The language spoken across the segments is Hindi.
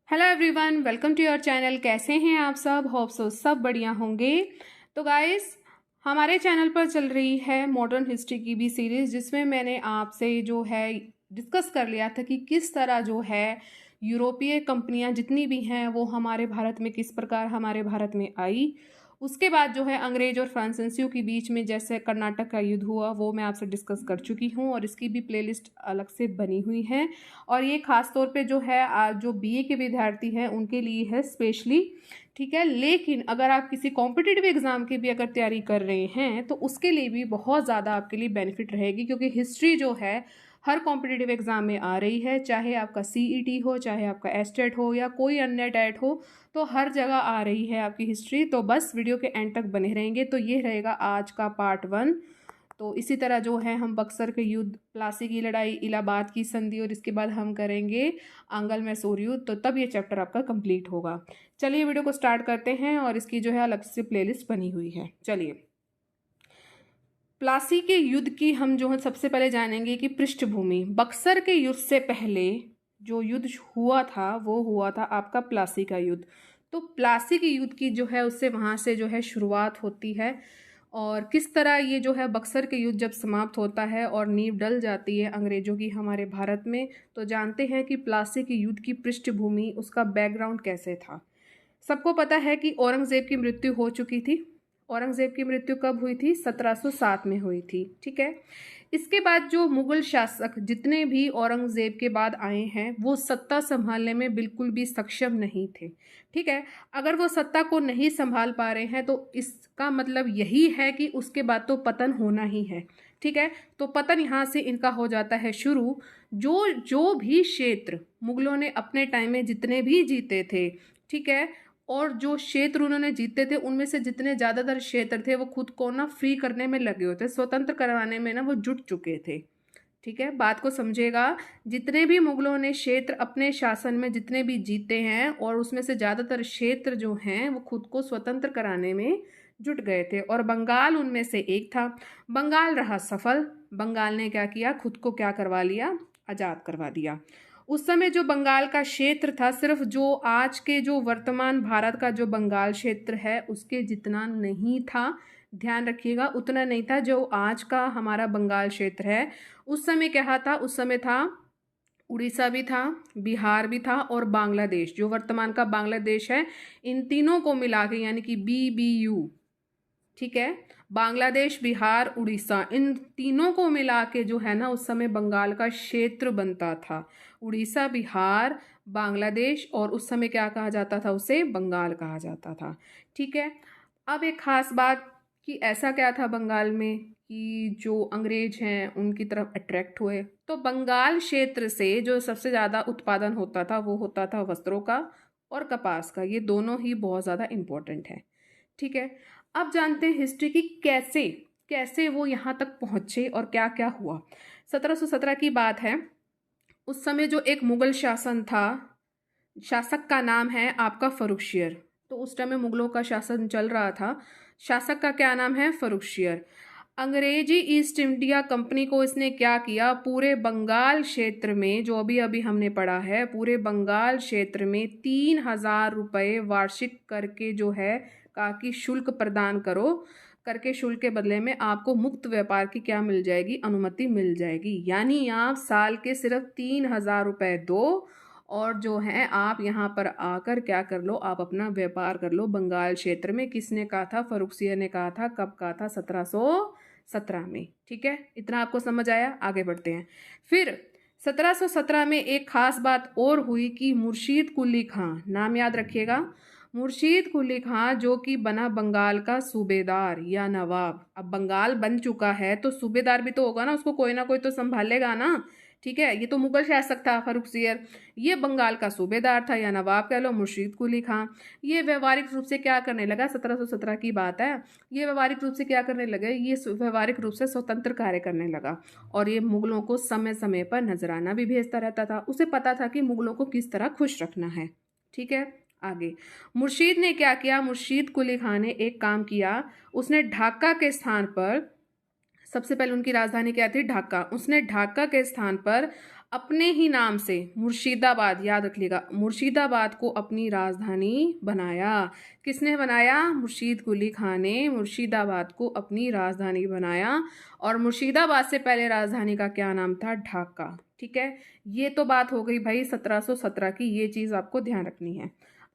Hello everyone, welcome to your channel. कैसे हैं आप सब? होप सो सब बढ़िया होंगे। तो गाइस, हमारे चैनल पर चल रही है मॉडर्न हिस्ट्री की भी सीरीज़, जिसमें मैंने आपसे जो है डिस्कस कर लिया था कि किस तरह जो है यूरोपीय कंपनियां जितनी भी हैं वो हमारे भारत में किस प्रकार हमारे भारत में आई। उसके बाद जो है अंग्रेज और फ्रांसीसियों के बीच में जैसे कर्नाटक का युद्ध हुआ, वो मैं आपसे डिस्कस कर चुकी हूँ और इसकी भी प्लेलिस्ट अलग से बनी हुई है। और ये खास तौर पे जो है जो बीए के विद्यार्थी हैं उनके लिए है स्पेशली। ठीक है, लेकिन अगर आप किसी कॉम्पिटिटिव एग्जाम की भी अगर तैयारी कर रहे हैं तो उसके लिए भी बहुत ज़्यादा आपके लिए बेनिफिट रहेगी, क्योंकि हिस्ट्री जो है हर कॉम्पिटिटिव एग्जाम में आ रही है। चाहे आपका सीईटी हो, चाहे आपका एस्टेट हो या कोई अन्य टेट हो, तो हर जगह आ रही है आपकी हिस्ट्री। तो बस वीडियो के एंड तक बने रहेंगे। तो ये रहेगा आज का पार्ट 1। तो इसी तरह जो है हम बक्सर के युद्ध, प्लासी की लड़ाई, इलाहाबाद की संधि और इसके बाद हम करेंगे आंगल मैसूर युद्ध। तो तब ये चैप्टर आपका कंप्लीट होगा। चलिए वीडियो को स्टार्ट करते हैं और इसकी जो है अलग से प्लेलिस्ट बनी हुई है। चलिए, प्लासी के युद्ध की हम जो है सबसे पहले जानेंगे कि पृष्ठभूमि। बक्सर के युद्ध से पहले जो युद्ध हुआ था वो हुआ था आपका प्लासी का युद्ध। तो प्लासी के युद्ध की जो है उससे वहाँ से जो है शुरुआत होती है और किस तरह ये जो है बक्सर के युद्ध जब समाप्त होता है और नींव डल जाती है अंग्रेजों की हमारे भारत में, तो जानते हैं कि प्लासी के युद्ध की पृष्ठभूमि, उसका बैकग्राउंड कैसे था। सबको पता है कि औरंगजेब की मृत्यु हो चुकी थी। औरंगजेब की मृत्यु कब हुई थी? 1707 में हुई थी। ठीक है, इसके बाद जो मुगल शासक जितने भी औरंगजेब के बाद आए हैं वो सत्ता संभालने में बिल्कुल भी सक्षम नहीं थे। ठीक है, अगर वो सत्ता को नहीं संभाल पा रहे हैं तो इसका मतलब यही है कि उसके बाद तो पतन होना ही है। ठीक है, तो पतन यहाँ से इनका हो जाता है शुरू। जो जो भी क्षेत्र मुगलों ने अपने टाइम में जितने भी जीते थे, ठीक है, और जो क्षेत्र उन्होंने जीते थे उनमें से जितने ज़्यादातर क्षेत्र थे वो खुद को ना फ्री करने में लगे होते, स्वतंत्र करवाने में ना वो जुट चुके थे। ठीक है, बात को समझेगा। जितने भी मुगलों ने क्षेत्र अपने शासन में जितने भी जीते हैं और उसमें से ज़्यादातर क्षेत्र जो हैं वो खुद को स्वतंत्र कराने में जुट गए थे और बंगाल उनमें से एक था। बंगाल रहा सफल। बंगाल ने क्या किया? खुद को क्या करवा लिया? आज़ाद करवा दिया। उस समय जो बंगाल का क्षेत्र था, सिर्फ जो आज के जो वर्तमान भारत का जो बंगाल क्षेत्र है उसके जितना नहीं था। ध्यान रखिएगा, उतना नहीं था जो आज का हमारा बंगाल क्षेत्र है। उस समय क्या था? उस समय था उड़ीसा भी था, बिहार भी था और बांग्लादेश, जो वर्तमान का बांग्लादेश है। इन तीनों को मिला के यानी कि BBU, ठीक है, बांग्लादेश, बिहार, उड़ीसा, इन तीनों को मिला के जो है ना उस समय बंगाल का क्षेत्र बनता था। उड़ीसा, बिहार, बांग्लादेश, और उस समय क्या कहा जाता था? उसे बंगाल कहा जाता था। ठीक है, अब एक खास बात कि ऐसा क्या था बंगाल में कि जो अंग्रेज हैं उनकी तरफ अट्रैक्ट हुए। तो बंगाल क्षेत्र से जो सबसे ज़्यादा उत्पादन होता था वो होता था वस्त्रों का और कपास का। ये दोनों ही बहुत ज़्यादा इम्पोर्टेंट है। ठीक है, अब जानते हैं हिस्ट्री की कैसे कैसे वो यहाँ तक पहुँचे और क्या क्या हुआ। 1717 की बात है। उस समय जो एक मुगल शासन था, शासक का नाम है आपका फर्रुखशियर। तो उस टाइम में मुगलों का शासन चल रहा था। शासक का क्या नाम है? फर्रुखशियर। अंग्रेजी ईस्ट इंडिया कंपनी को इसने क्या किया? पूरे बंगाल क्षेत्र में, जो अभी अभी हमने पढ़ा है, पूरे बंगाल क्षेत्र में 3000 रुपये वार्षिक करके जो है कहा कि शुल्क प्रदान करो, करके शुल्क के बदले में आपको मुक्त व्यापार की क्या मिल जाएगी? अनुमति मिल जाएगी। यानी आप साल के सिर्फ 3000 रुपये दो और जो है आप यहाँ पर आकर क्या कर लो? आप अपना व्यापार कर लो बंगाल क्षेत्र में। किसने कहा था? फर्रुखशियर ने कहा था। कब कहा था? 1717 में। ठीक है, इतना आपको समझ आया? आगे बढ़ते हैं। फिर 1717 में एक खास बात और हुई कि मुर्शीद कुली खां, नाम याद रखिएगा, मुर्शीद कुली खां, जो कि बना बंगाल का सूबेदार या नवाब। अब बंगाल बन चुका है तो सूबेदार भी तो होगा ना, उसको कोई ना कोई तो संभालेगा ना। ठीक है, ये तो मुगल शासक था फर्रुखशियर, ये बंगाल का सूबेदार था या नवाब कह लो, मुर्शीद कुली खां। ये व्यवहारिक रूप से क्या करने लगा? 1717 की बात है। ये व्यवहारिक रूप से क्या करने लगे? ये व्यवहारिक रूप से स्वतंत्र कार्य करने लगा और ये मुगलों को समय समय पर नजराना भी भेजता रहता था। उसे पता था कि मुगलों को किस तरह खुश रखना है। ठीक है, आगे मुर्शीद ने क्या किया? मुर्शीद कुली खां ने एक काम किया। उसने ढाका के स्थान पर, सबसे पहले उनकी राजधानी क्या थी? ढाका। उसने ढाका के स्थान पर अपने ही नाम से मुर्शिदाबाद, याद रखिएगा, मुर्शिदाबाद को अपनी राजधानी बनाया। किसने बनाया? मुर्शीद कुली खान ने मुर्शिदाबाद को अपनी राजधानी बनाया। और मुर्शिदाबाद से पहले राजधानी का क्या नाम था? ढाका। ठीक है, ये तो बात हो गई भाई 1717 की, ये चीज़ आपको ध्यान रखनी है।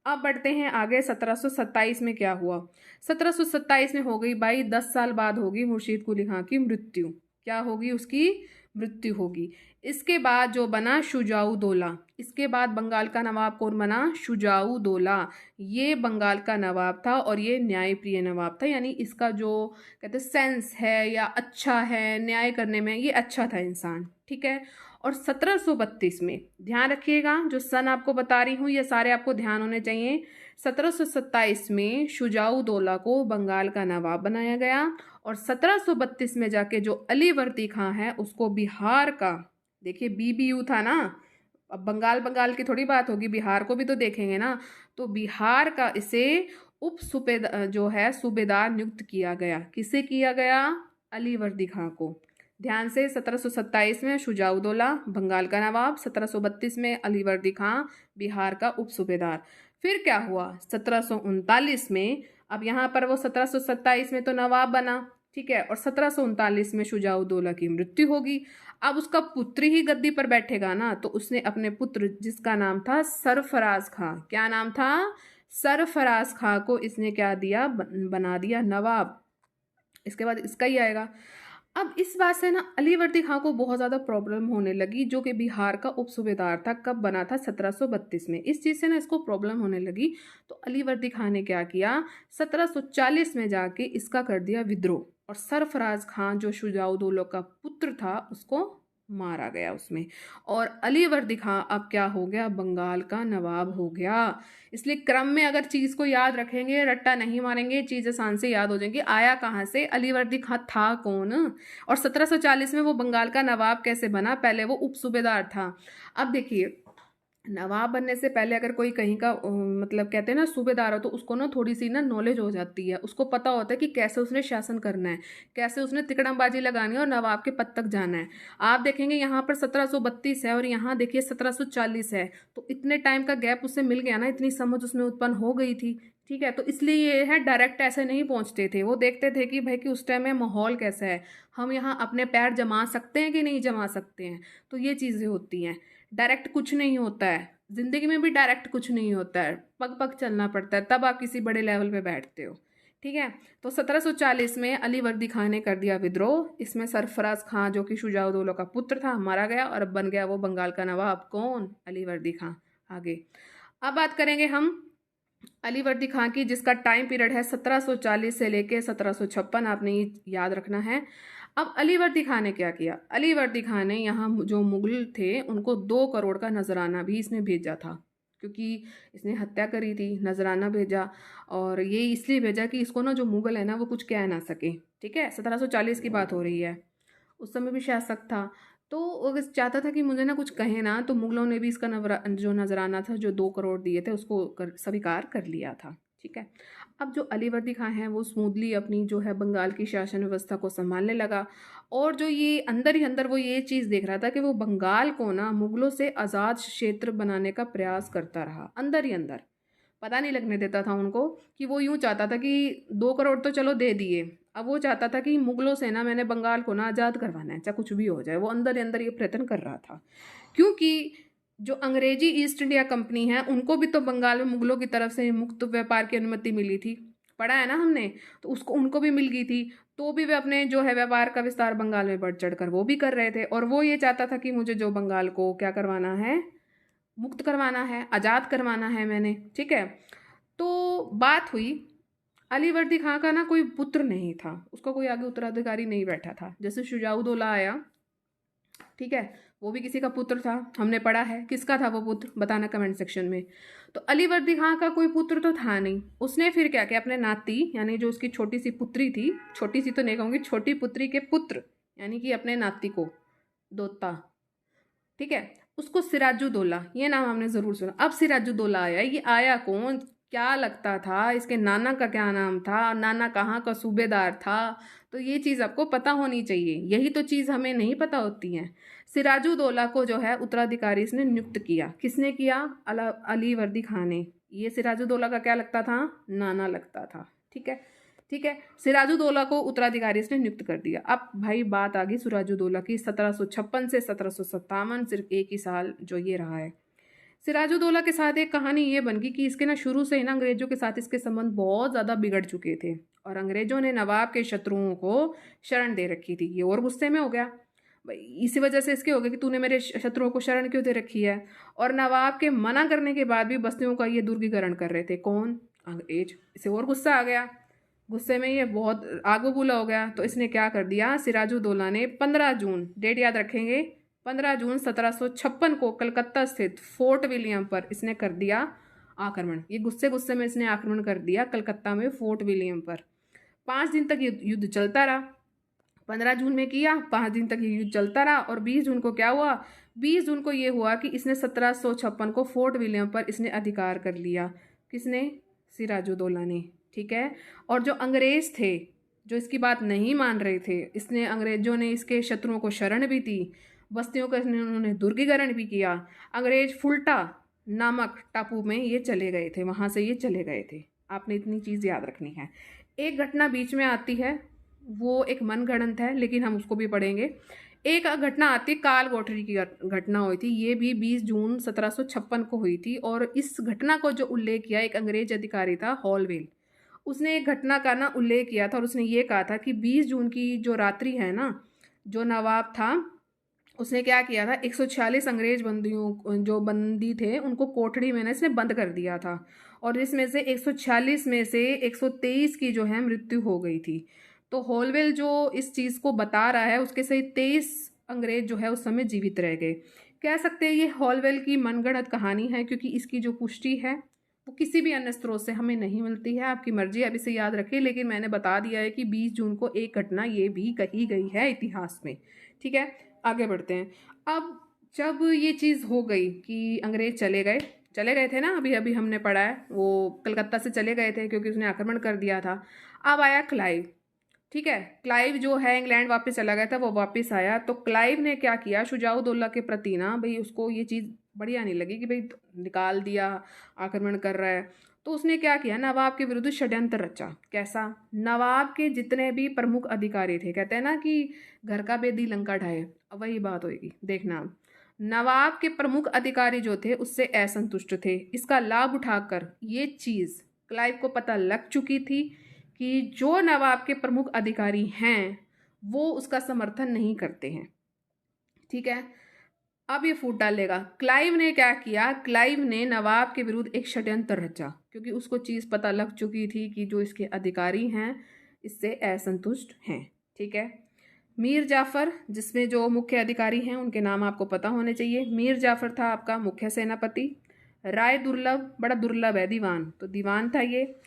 अब बढ़ते हैं आगे। 1727 में क्या हुआ? 1727 में हो गई भाई 10 साल बाद होगी मुर्शीद कुली खान की मृत्यु। क्या होगी? उसकी मृत्यु होगी। इसके बाद जो बना शुजाऊ दौला, इसके बाद बंगाल का नवाब कौन बना? शुजाऊ दौला। ये बंगाल का नवाब था और ये न्यायप्रिय नवाब था, यानी इसका जो कहते सेंस है या अच्छा है न्याय करने में, ये अच्छा था इंसान। ठीक है। और 1732 में ध्यान रखिएगा, जो सन आपको बता रही हूँ ये सारे आपको ध्यान होने चाहिए। 1727 में शुजाऊ दौला को बंगाल का नवाब बनाया गया और 1732 में जाके जो अलीवर्दी खां है उसको बिहार का, देखिए बीबीयू था ना, अब बंगाल बंगाल की थोड़ी बात होगी, बिहार को भी तो देखेंगे ना, तो बिहार का इसे उप सूबेदार जो है सूबेदार नियुक्त किया गया। किसे किया गया? अलीवर्दी खां को। ध्यान से, 1727 में शुजाउदौला बंगाल का नवाब, 1732 में अलीवर्दी खां बिहार का उप सूबेदार। फिर क्या हुआ? 1739 में, अब यहाँ पर वो 1727 में तो नवाब बना, ठीक है, और 1739 में शुजाउदौला की मृत्यु होगी। अब उसका पुत्र ही गद्दी पर बैठेगा ना, तो उसने अपने पुत्र जिसका नाम था सरफराज खां, क्या नाम था? सरफराज खां को इसने क्या दिया? बना दिया नवाब। इसके बाद इसका ही आएगा। अब इस बात से ना अलीवर्दी खां को बहुत ज़्यादा प्रॉब्लम होने लगी, जो कि बिहार का उप सूबेदार था। कब बना था? 1732 में। इस चीज़ से ना इसको प्रॉब्लम होने लगी, तो अलीवर्दी खां ने क्या किया? 1740 में जाके इसका कर दिया विद्रोह, और सरफराज खां जो शुजाउदौला का पुत्र था उसको मारा गया उसमें। और अलीवर्दी खां अब क्या हो गया? बंगाल का नवाब हो गया। इसलिए क्रम में अगर चीज़ को याद रखेंगे, रट्टा नहीं मारेंगे, चीज़ आसान से याद हो जाएंगी। आया कहाँ से? अलीवर्दी खां था कौन? और 1740 में वो बंगाल का नवाब कैसे बना? पहले वो उप सूबेदार था। अब देखिए, नवाब बनने से पहले अगर कोई कहीं का मतलब कहते हैं ना सूबेदार हो, तो उसको ना थोड़ी सी ना नॉलेज हो जाती है, उसको पता होता है कि कैसे उसने शासन करना है, कैसे उसने तिकड़मबाजी लगानी है और नवाब के पद तक जाना है। आप देखेंगे यहाँ पर 1732 है और यहाँ देखिए 1740 है, तो इतने टाइम का गैप उससे मिल गया ना, इतनी समझ उसमें उत्पन्न हो गई थी। ठीक है, तो इसलिए ये है, डायरेक्ट ऐसे नहीं पहुँचते थे, वो देखते थे कि भाई कि उस टाइम में माहौल कैसा है, हम यहाँ अपने पैर जमा सकते हैं कि नहीं जमा सकते हैं, तो ये चीज़ें होती हैं। डायरेक्ट कुछ नहीं होता है, जिंदगी में भी डायरेक्ट कुछ नहीं होता है, पग पग चलना पड़ता है, तब आप किसी बड़े लेवल पे बैठते हो। ठीक है, तो 1740 में अलीवर्दी खां ने कर दिया विद्रोह। इसमें सरफराज खां जो कि शुजाउदौला का पुत्र था मारा गया, और अब बन गया वो बंगाल का नवाब। कौन? अलीवर्दी खां। आगे अब बात करेंगे हम अलीवर्दी खां की, जिसका टाइम पीरियड है 1740 से लेके 1756, आपने ये याद रखना है। अब अलीवर्दी खां ने क्या किया? अलीवर्दी खां ने यहाँ जो मुगल थे उनको 2 करोड़ का नजराना भी इसने भेजा था, क्योंकि इसने हत्या करी थी, नजराना भेजा। और ये इसलिए भेजा कि इसको ना जो मुगल है ना वो कुछ कह ना सके। ठीक है, 1740 की बात हो रही है, उस समय भी शासक था, तो वो चाहता था कि मुझे ना कुछ कहे ना, तो मुगलों ने भी इसका जो नजराना था, जो 2 करोड़ दिए थे, उसको स्वीकार कर लिया था। ठीक है, अब जो अलीवर्दी खां है वो स्मूथली अपनी जो है बंगाल की शासन व्यवस्था को संभालने लगा, और जो ये अंदर ही अंदर वो ये चीज़ देख रहा था कि वो बंगाल को ना मुगलों से आज़ाद क्षेत्र बनाने का प्रयास करता रहा, अंदर ही अंदर, पता नहीं लगने देता था उनको, कि वो यूँ चाहता था कि 2 करोड़ तो चलो दे दिए, अब वो चाहता था कि मुगलों से ना मैंने बंगाल को ना आज़ाद करवाना है, चाहे कुछ भी हो जाए। वो अंदर ही अंदर ये प्रयत्न कर रहा था, क्योंकि जो अंग्रेजी ईस्ट इंडिया कंपनी है उनको भी तो बंगाल में मुगलों की तरफ से मुक्त व्यापार की अनुमति मिली थी, पढ़ा है ना हमने, तो उसको उनको भी मिल गई थी, तो भी वे अपने जो है व्यापार का विस्तार बंगाल में बढ़ चढ़ कर वो भी कर रहे थे। और वो ये चाहता था कि मुझे जो बंगाल को क्या करवाना है? मुक्त करवाना है, आज़ाद करवाना है मैंने। ठीक है, तो बात हुई, अलीवर्दी खां का ना कोई पुत्र नहीं था, उसका कोई आगे उत्तराधिकारी नहीं बैठा था। जैसे शुजाउदौला आया, ठीक है, वो भी किसी का पुत्र था, हमने पढ़ा है। किसका था वो पुत्र? बताना कमेंट सेक्शन में। तो अलीवर्दी खां का कोई पुत्र तो था नहीं, उसने फिर क्या किया? अपने नाती, यानी जो उसकी छोटी सी पुत्री थी, छोटी सी तो नहीं कहूँगी, छोटी पुत्री के पुत्र, यानी कि अपने नाती को, दोता, ठीक है, उसको सिराजुद्दौला, ये नाम हमने ज़रूर सुना। अब सिराजुद्दौला आया, ये आया कौन? क्या लगता था? इसके नाना का क्या नाम था? नाना कहाँ का सूबेदार था? तो ये चीज़ आपको पता होनी चाहिए, यही तो चीज़ हमें नहीं पता होती है। सिराजुद्दौला को जो है उत्तराधिकारी इसने नियुक्त किया। किसने किया? अली वर्दी खान ने। ये सिराजुद्दौला का क्या लगता था? नाना लगता था। ठीक है, ठीक है। सिराजुद्दौला को उत्तराधिकारी इसने नियुक्त कर दिया। अब भाई बात आ गई सिराजुद्दौला की 1756 से 1757, सिर्फ एक ही साल जो ये रहा है। सिराजुद्दौला के साथ एक कहानी ये बन गई कि इसके ना शुरू से ही ना अंग्रेजों के साथ इसके संबंध बहुत ज़्यादा बिगड़ चुके थे और अंग्रेजों ने नवाब के शत्रुओं को शरण दे रखी थी। ये और गुस्से में हो गया भाई, इसी वजह से इसके हो गया कि तूने मेरे शत्रुओं को शरण क्यों दे रखी है। और नवाब के मना करने के बाद भी बस्तियों का ये दुर्गीकरण कर रहे थे। कौन? अंग्रेज। इसे और गुस्सा आ गया, गुस्से में ये बहुत आग बबूला हो गया। तो इसने क्या कर दिया, सिराजुद्दौला ने 15 जून, डेट याद रखेंगे, 15 जून 1756 को कलकत्ता स्थित फोर्ट विलियम पर इसने कर दिया आक्रमण। ये गुस्से गुस्से में इसने आक्रमण कर दिया कलकत्ता में फोर्ट विलियम पर। 5 दिन तक ये युद्ध चलता रहा। 15 जून में किया, 5 दिन तक ये युद्ध चलता रहा। और 20 जून को क्या हुआ? 20 जून को ये हुआ कि इसने 1756 को फोर्ट विलियम पर इसने अधिकार कर लिया। किसने? सिराजुद्दौला ने। ठीक है। और जो अंग्रेज थे, जो इसकी बात नहीं मान रहे थे, इसने अंग्रेजों ने इसके शत्रुओं को शरण भी दी, बस्तियों का उन्होंने दुर्गीकरण भी किया। अंग्रेज फुल्टा नामक टापू में ये चले गए थे, वहाँ से ये चले गए थे। आपने इतनी चीज़ याद रखनी है। एक घटना बीच में आती है, वो एक मनगढ़ंत है, लेकिन हम उसको भी पढ़ेंगे। एक घटना आती, काल कोठरी की घटना हुई थी। ये भी 20 जून 1756 को हुई थी। और इस घटना को जो उल्लेख किया एक अंग्रेज अधिकारी था, हॉलवेल, उसने एक घटना का ना उल्लेख किया था और उसने ये कहा था कि 20 जून की जो रात्रि है ना, जो नवाब था उसने क्या किया था, 146 अंग्रेज बंदियों, जो बंदी थे, उनको कोठड़ी में ना इसने बंद कर दिया था। और इसमें से 146 में से 123 की जो है मृत्यु हो गई थी। तो हॉलवेल जो इस चीज़ को बता रहा है, उसके सही 23 अंग्रेज जो है उस समय जीवित रह गए। कह सकते हैं ये हॉलवेल की मनगढ़ंत कहानी है, क्योंकि इसकी जो पुष्टि है वो किसी भी अन्य स्रोत से हमें नहीं मिलती है। आपकी मर्जी, अब इसे याद रखिए, लेकिन मैंने बता दिया है कि 20 जून को एक घटना ये भी कही गई है इतिहास में। ठीक है, आगे बढ़ते हैं। अब जब ये चीज़ हो गई कि अंग्रेज चले गए थे ना, अभी अभी हमने पढ़ा है, वो कलकत्ता से चले गए थे क्योंकि उसने आक्रमण कर दिया था। अब आया क्लाइव। ठीक है, क्लाइव जो है इंग्लैंड वापस चला गया था, वो वापस आया। तो क्लाइव ने क्या किया, शुजाउद्दौला के प्रति ना भाई उसको ये चीज़ बढ़िया नहीं लगी कि भाई निकाल दिया, आक्रमण कर रहा है। तो उसने क्या किया, नवाब के विरुद्ध षड्यंत्र रचा। कैसा? नवाब के जितने भी प्रमुख अधिकारी थे, कहते हैं ना कि घर का बेदी लंका ढाए, अब वही बात होगी, देखना। नवाब के प्रमुख अधिकारी जो थे उससे असंतुष्ट थे। इसका लाभ उठाकर ये चीज़ क्लाइव को पता लग चुकी थी कि जो नवाब के प्रमुख अधिकारी हैं वो उसका समर्थन नहीं करते हैं। ठीक है, अब ये फूट डालेगा। क्लाइव ने क्या किया, क्लाइव ने नवाब के विरुद्ध एक षड्यंत्र रचा, क्योंकि उसको चीज़ पता लग चुकी थी कि जो इसके अधिकारी हैं इससे असंतुष्ट हैं। ठीक है, मीर जाफ़र, जिसमें जो मुख्य अधिकारी हैं उनके नाम आपको पता होने चाहिए। मीर जाफ़र था आपका मुख्य सेनापति। राय दुर्लभ, बड़ा दुर्लभ है, दीवान, तो दीवान था ये।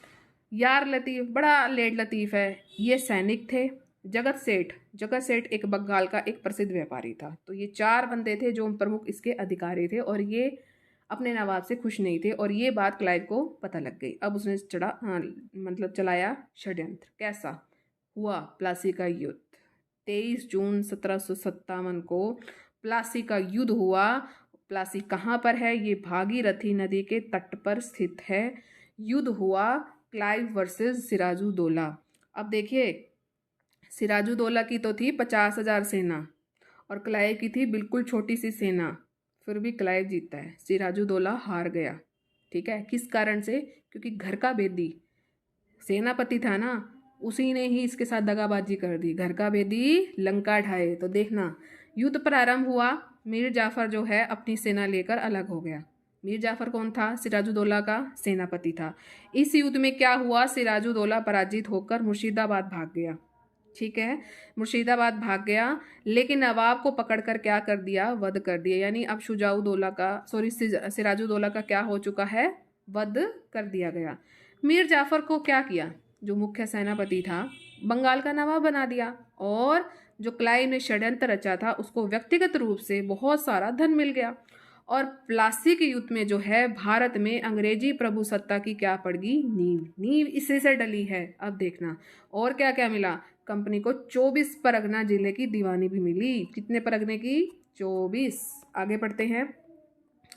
यार लतीफ़, बड़ा लेट लतीफ़ है, ये सैनिक थे। जगत सेठ एक बंगाल का एक प्रसिद्ध व्यापारी था। तो ये 4 बंदे थे जो प्रमुख इसके अधिकारी थे, और ये अपने नवाब से खुश नहीं थे, और ये बात क्लाइव को पता लग गई। अब उसने चलाया षड्यंत्र। कैसा हुआ? प्लासी का युद्ध। 23 जून 1757 को प्लासी का युद्ध हुआ। प्लासी कहाँ पर है? ये भागीरथी नदी के तट पर स्थित है। युद्ध हुआ क्लाइव वर्सेस सिराजुद्दौला। अब देखिए, सिराजुद्दौला की तो थी 50,000 सेना और क्लाइव की थी बिल्कुल छोटी सी सेना, फिर भी क्लाइव जीतता है, सिराजुद्दौला हार गया। ठीक है, किस कारण से? क्योंकि घर का बेदी सेनापति था ना, उसी ने ही इसके साथ दगाबाजी कर दी। घर का बेदी लंका ढाए। तो देखना, युद्ध प्रारंभ हुआ। मीर जाफ़र जो है अपनी सेना लेकर अलग हो गया। मीर जाफ़र कौन था? सिराजुद्दौला का सेनापति था। इस युद्ध में क्या हुआ, सिराजुद्दौला पराजित होकर मुर्शिदाबाद भाग गया। ठीक है, मुर्शिदाबाद भाग गया, लेकिन नवाब को पकड़कर क्या कर दिया? वध कर दिया। यानी अब सिराजुद्दौला का क्या हो चुका है? वध कर दिया गया। मीर जाफ़र को क्या किया, जो मुख्य सेनापति था, बंगाल का नवाब बना दिया। और जो क्लाइव ने षड्यंत्र रचा था उसको व्यक्तिगत रूप से बहुत सारा धन मिल गया। और प्लासी के युद्ध में जो है भारत में अंग्रेजी प्रभुसत्ता की क्या पड़गी, नींव इसी से डली है। अब देखना और क्या क्या मिला। कंपनी को 24 परगना जिले की दीवानी भी मिली। कितने परगने की, 24। आगे बढ़ते हैं,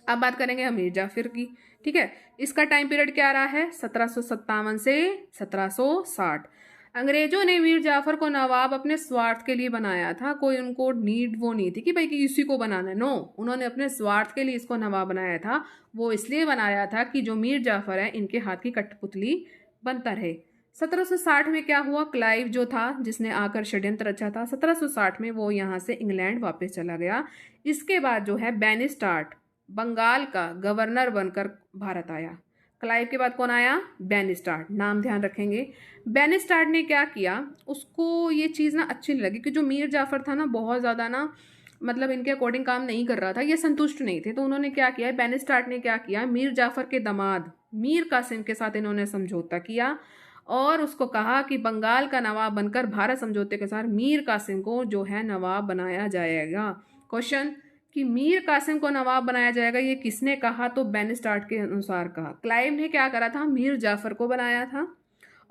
अब बात करेंगे हम मीर जाफर की। ठीक है, इसका टाइम पीरियड क्या रहा है, 1757 से 1760। अंग्रेजों ने मीर जाफर को नवाब अपने स्वार्थ के लिए बनाया था, कोई उनको नीड वो नहीं थी कि भाई कि इसी को बनाना है, नो, उन्होंने अपने स्वार्थ के लिए इसको नवाब बनाया था। वो इसलिए बनाया था कि जो मीर जाफर है इनके हाथ की कठपुतली बनता रहे। 1760 में क्या हुआ, क्लाइव जो था जिसने आकर षड्यंत्र रचा था, 1760 में वो यहाँ से इंग्लैंड वापस चला गया। इसके बाद जो है बेनिस्टार्ट बंगाल का गवर्नर बनकर भारत आया। क्लाइव के बाद कौन आया, बेनिस्टार्ट, नाम ध्यान रखेंगे। बेनिस्टार्ट ने क्या किया, उसको ये चीज़ ना अच्छी नहीं लगी कि जो मीर जाफर था ना बहुत ज़्यादा ना मतलब इनके अकॉर्डिंग काम नहीं कर रहा था, ये संतुष्ट नहीं थे। तो उन्होंने क्या किया, बेनिस्टार्ट ने क्या किया, मीर जाफर के दामाद मीर कासिम के साथ इन्होंने समझौता किया और उसको कहा कि बंगाल का नवाब बनकर भारत समझौते के साथ मीर कासिम को जो है नवाब बनाया जाएगा। क्वेश्चन कि मीर कासिम को नवाब बनाया जाएगा, ये किसने कहा, तो बेनिस्टार्ट के अनुसार कहा। क्लाइव ने क्या करा था, मीर जाफर को बनाया था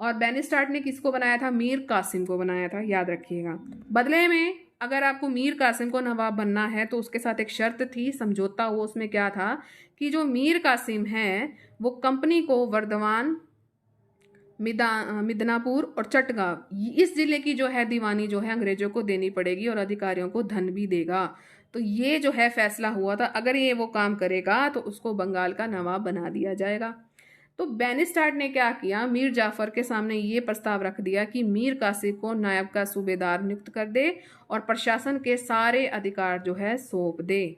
और बेनिस्टार्ट ने किसको बनाया था, मीर कासिम को बनाया था, याद रखिएगा। बदले में अगर आपको मीर कासिम को नवाब बनना है तो उसके साथ एक शर्त थी, समझौता हुआ, उसमें क्या था कि जो मीर कासिम है वो कंपनी को वर्धमान, मिदनापुर और चटगांव इस जिले की जो है दीवानी जो है अंग्रेजों को देनी पड़ेगी और अधिकारियों को धन भी देगा। तो ये जो है फैसला हुआ था, अगर ये वो काम करेगा तो उसको बंगाल का नवाब बना दिया जाएगा। तो बेनिस्टार्ट ने क्या किया, मीर जाफर के सामने ये प्रस्ताव रख दिया कि मीर कासिम को नायब का सूबेदार नियुक्त कर दे और प्रशासन के सारे अधिकार जो है सौंप दे।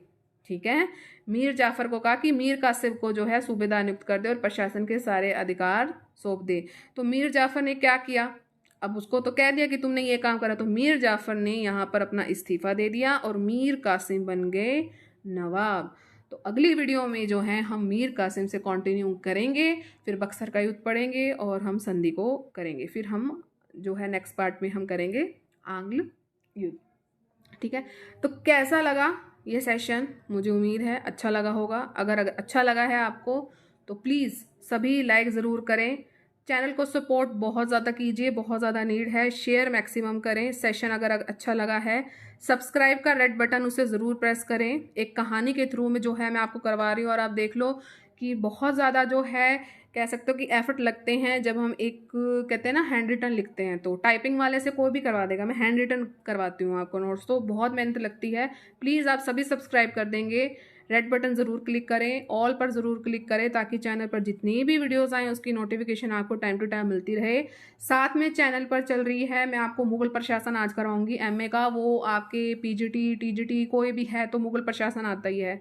ठीक है, मीर जाफर को कहा कि मीर कासिम को जो है सूबेदार नियुक्त कर दे और प्रशासन के सारे अधिकार सौंप दे। तो मीर जाफर ने क्या किया, अब उसको तो कह दिया कि तुमने ये काम करा, तो मीर जाफर ने यहाँ पर अपना इस्तीफा दे दिया और मीर कासिम बन गए नवाब। तो अगली वीडियो में जो है हम मीर कासिम से कंटिन्यू करेंगे, फिर बक्सर का युद्ध पढ़ेंगे और हम संधि को करेंगे, फिर हम जो है नेक्स्ट पार्ट में हम करेंगे आंग्ल युद्ध। ठीक है, तो कैसा लगा ये सेशन, मुझे उम्मीद है अच्छा लगा होगा। अगर अच्छा लगा है आपको तो प्लीज़ सभी लाइक ज़रूर करें, चैनल को सपोर्ट बहुत ज़्यादा कीजिए, बहुत ज़्यादा नीड है, शेयर मैक्सिमम करें। सेशन अगर अच्छा लगा है, सब्सक्राइब का रेड बटन उसे ज़रूर प्रेस करें। एक कहानी के थ्रू में जो है मैं आपको करवा रही हूँ और आप देख लो कि बहुत ज़्यादा जो है कह सकते हो कि एफर्ट लगते हैं जब हम एक कहते हैं ना हैंड रिटन लिखते हैं। तो टाइपिंग वाले से कोई भी करवा देगा, मैं हैंड रिटन करवाती हूँ आपको नोट्स, तो बहुत मेहनत लगती है। प्लीज़ आप सभी सब्सक्राइब कर देंगे, रेड बटन ज़रूर क्लिक करें, ऑल पर ज़रूर क्लिक करें ताकि चैनल पर जितनी भी वीडियोस आएँ उसकी नोटिफिकेशन आपको टाइम टू टाइम मिलती रहे। साथ में चैनल पर चल रही है, मैं आपको मुगल प्रशासन आज करवाऊंगी एमए का, वो आपके पीजीटी टीजीटी कोई भी है तो मुगल प्रशासन आता ही है,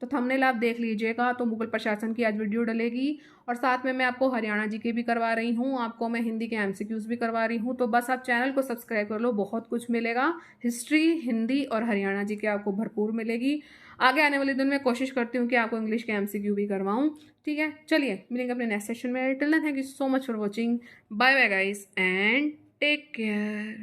तो थंबनेल आप देख लीजिएगा। तो मुगल प्रशासन की आज वीडियो डलेगी और साथ में मैं आपको हरियाणा जी के भी करवा रही हूँ, आपको मैं हिंदी के एमसीक्यूज़ भी करवा रही हूँ। तो बस आप चैनल को सब्सक्राइब कर लो, बहुत कुछ मिलेगा, हिस्ट्री, हिंदी और हरियाणा जी के आपको भरपूर मिलेगी। आगे आने वाले दिन में कोशिश करती हूँ कि आपको इंग्लिश के एमसीक्यू भी करवाऊँ। ठीक है, चलिए मिलेंगे अपने नेक्स्ट सेशन में। Till then thank you so much for watching, bye bye guys and take care.